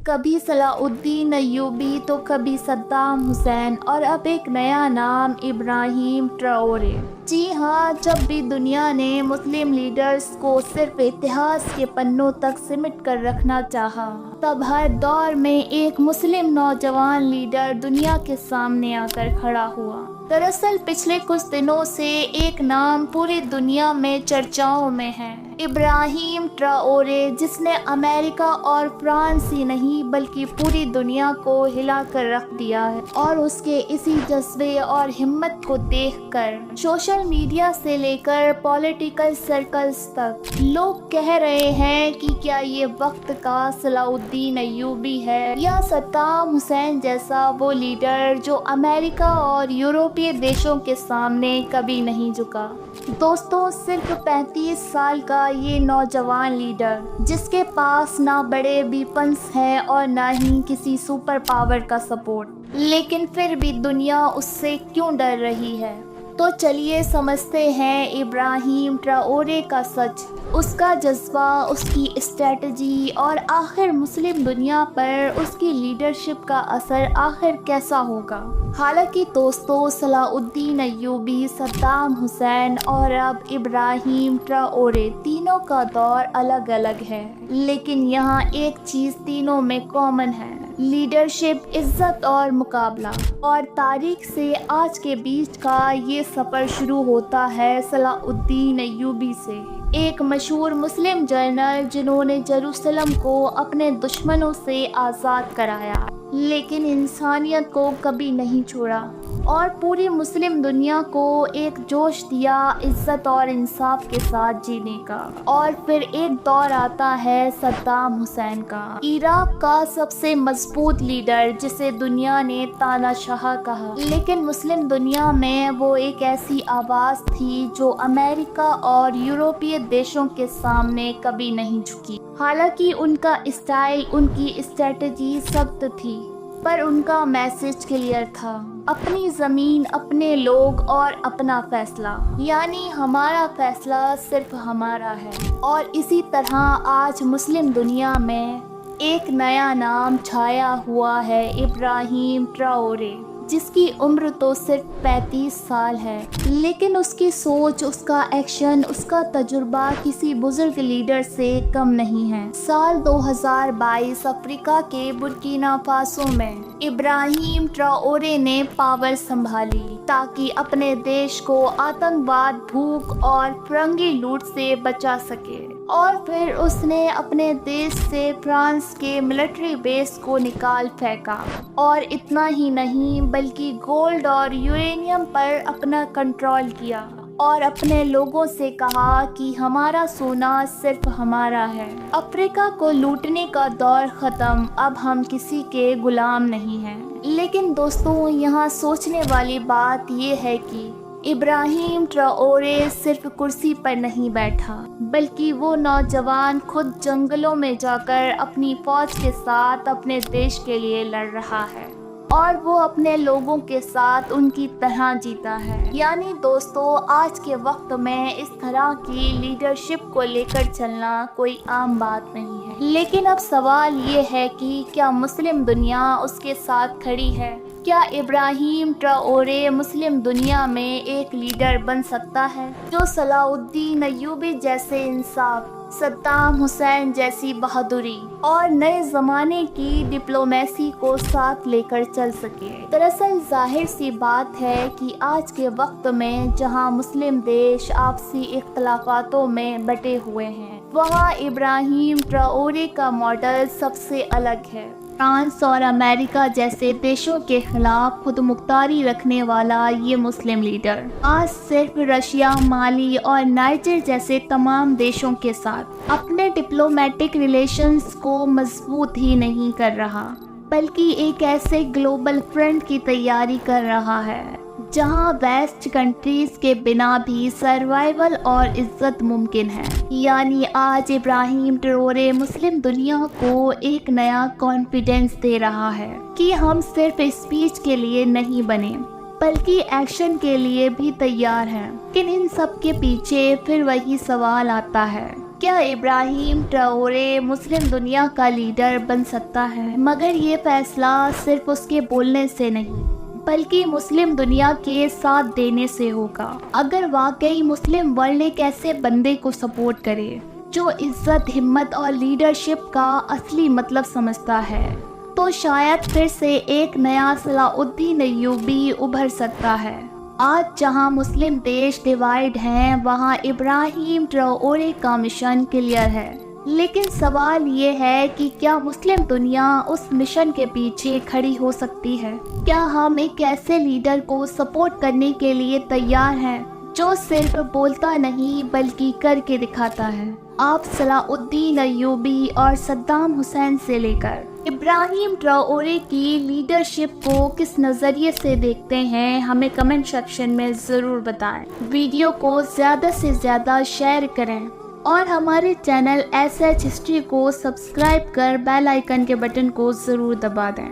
کبھی صلاح الدین ایوبی تو کبھی صدام حسین اور اب ایک نیا نام ابراہیم ٹراورے۔ جی ہاں، جب بھی دنیا نے مسلم لیڈرز کو صرف اتہاس کے پنوں تک سمٹ کر رکھنا چاہا، تب ہر دور میں ایک مسلم نوجوان لیڈر دنیا کے سامنے آ کر کھڑا ہوا۔ دراصل پچھلے کچھ دنوں سے ایک نام پوری دنیا میں چرچاؤں میں ہے، ابراہیم ٹراورے، جس نے امریکہ اور فرانس ہی نہیں بلکہ پوری دنیا کو ہلا کر رکھ دیا ہے۔ اور اس کے اسی جذبے اور ہمت کو دیکھ کر سوشل میڈیا سے لے کر پولیٹیکل سرکلز تک لوگ کہہ رہے ہیں کہ کیا یہ وقت کا صلاح الدین ایوبی ہے یا صدام حسین جیسا وہ لیڈر جو امریکہ اور یورپی دیشوں کے سامنے کبھی نہیں جھکا۔ دوستوں، صرف 35 سال کا یہ نوجوان لیڈر، جس کے پاس نہ بڑے ویپنز ہیں اور نہ ہی کسی سپر پاور کا سپورٹ، لیکن پھر بھی دنیا اس سے کیوں ڈر رہی ہے؟ تو چلیے سمجھتے ہیں ابراہیم ٹراورے کا سچ، اس کا جذبہ، اس کی اسٹریٹجی اور آخر مسلم دنیا پر اس کی لیڈرشپ کا اثر آخر کیسا ہوگا۔ حالانکہ دوستو، صلاح الدین ایوبی، صدام حسین اور اب ابراہیم ٹراورے، تینوں کا دور الگ الگ ہے، لیکن یہاں ایک چیز تینوں میں کامن ہے: لیڈرشپ، عزت اور مقابلہ۔ اور تاریخ سے آج کے بیچ کا یہ سفر شروع ہوتا ہے صلاح الدین ایوبی سے، ایک مشہور مسلم جنرل جنہوں نے یروشلم کو اپنے دشمنوں سے آزاد کرایا، لیکن انسانیت کو کبھی نہیں چھوڑا اور پوری مسلم دنیا کو ایک جوش دیا عزت اور انصاف کے ساتھ جینے کا۔ اور پھر ایک دور آتا ہے صدام حسین کا، عراق کا سب سے مضبوط لیڈر جسے دنیا نے تانا شاہ کہا، لیکن مسلم دنیا میں وہ ایک ایسی آواز تھی جو امریکہ اور یورپی دیشوں کے سامنے کبھی نہیں جھکی۔ حالانکہ ان کا اسٹائل، ان کی اسٹریٹجی سخت تھی، پر ان کا میسج کلیئر تھا: اپنی زمین، اپنے لوگ اور اپنا فیصلہ، یعنی ہمارا فیصلہ صرف ہمارا ہے۔ اور اسی طرح آج مسلم دنیا میں ایک نیا نام چھایا ہوا ہے، ابراہیم ٹراورے، جس کی عمر تو صرف 35 سال ہے، لیکن اس کی سوچ، اس کا ایکشن، اس کا تجربہ کسی بزرگ لیڈر سے کم نہیں ہے۔ سال 2022 افریقہ کے برکینا فاسو میں ابراہیم ٹراورے نے پاور سنبھالی تاکہ اپنے دیش کو آتنکواد، بھوک اور فرنگی لوٹ سے بچا سکے۔ اور پھر اس نے اپنے دیش سے فرانس کے ملٹری بیس کو نکال پھینکا، اور اتنا ہی نہیں بلکہ گولڈ اور یورینیم پر اپنا کنٹرول کیا، اور اپنے لوگوں سے کہا کہ ہمارا سونا صرف ہمارا ہے۔ افریقہ کو لوٹنے کا دور ختم، اب ہم کسی کے غلام نہیں ہیں۔ لیکن دوستوں، یہاں سوچنے والی بات یہ ہے کہ ابراہیم ٹراورے صرف کرسی پر نہیں بیٹھا، بلکہ وہ نوجوان خود جنگلوں میں جا کر اپنی فوج کے ساتھ اپنے دیش کے لیے لڑ رہا ہے، اور وہ اپنے لوگوں کے ساتھ ان کی طرح جیتا ہے۔ یعنی دوستو، آج کے وقت میں اس طرح کی لیڈرشپ کو لے کر چلنا کوئی عام بات نہیں ہے۔ لیکن اب سوال یہ ہے کہ کیا مسلم دنیا اس کے ساتھ کھڑی ہے؟ کیا ابراہیم ٹراورے مسلم دنیا میں ایک لیڈر بن سکتا ہے جو صلاح الدین ایوبی جیسے انصاف، صدام حسین جیسی بہادری اور نئے زمانے کی ڈپلومیسی کو ساتھ لے کر چل سکے؟ دراصل ظاہر سی بات ہے کہ آج کے وقت میں جہاں مسلم دیش آپسی اختلافاتوں میں بٹے ہوئے ہیں، وہاں ابراہیم ٹراورے کا ماڈل سب سے الگ ہے۔ فرانس اور امریکہ جیسے دیشوں کے خلاف خود مختاری رکھنے والا یہ مسلم لیڈر آج صرف رشیا، مالی اور نائجر جیسے تمام دیشوں کے ساتھ اپنے ڈپلومیٹک ریلیشنز کو مضبوط ہی نہیں کر رہا، بلکہ ایک ایسے گلوبل فرنٹ کی تیاری کر رہا ہے جہاں ویسٹ کنٹریز کے بنا بھی سروائیول اور عزت ممکن ہے۔ یعنی آج ابراہیم ٹراورے مسلم دنیا کو ایک نیا کانفیڈنس دے رہا ہے کہ ہم صرف اسپیچ کے لیے نہیں بنے، بلکہ ایکشن کے لیے بھی تیار ہیں۔ لیکن ان سب کے پیچھے پھر وہی سوال آتا ہے کیا ابراہیم ٹراورے مسلم دنیا کا لیڈر بن سکتا ہے؟ مگر یہ فیصلہ صرف اس کے بولنے سے نہیں بلکہ مسلم دنیا کے ساتھ دینے سے ہوگا۔ اگر واقعی مسلم ورلڈ ایک ایسے بندے کو سپورٹ کرے جو عزت، ہمت اور لیڈرشپ کا اصلی مطلب سمجھتا ہے تو شاید پھر سے ایک نیا صلاح الدین ایوبی ابھر سکتا ہے۔ آج جہاں مسلم دیش ڈیوائیڈ ہیں وہاں ابراہیم ٹراورے کا مشن کلیئر ہے، لیکن سوال یہ ہے کہ کیا مسلم دنیا اس مشن کے پیچھے کھڑی ہو سکتی ہے؟ کیا ہم ایک ایسے لیڈر کو سپورٹ کرنے کے لیے تیار ہیں جو صرف بولتا نہیں بلکہ کر کے دکھاتا ہے؟ آپ صلاح الدین ایوبی اور صدام حسین سے لے کر ابراہیم ٹراورے کی لیڈرشپ کو کس نظریے سے دیکھتے ہیں، ہمیں کمنٹ سیکشن میں ضرور بتائیں۔ ویڈیو کو زیادہ سے زیادہ شیئر کریں اور ہمارے چینل ایس ایچ ہسٹری کو سبسکرائب کر بیل آئیکن کے بٹن کو ضرور دبا دیں۔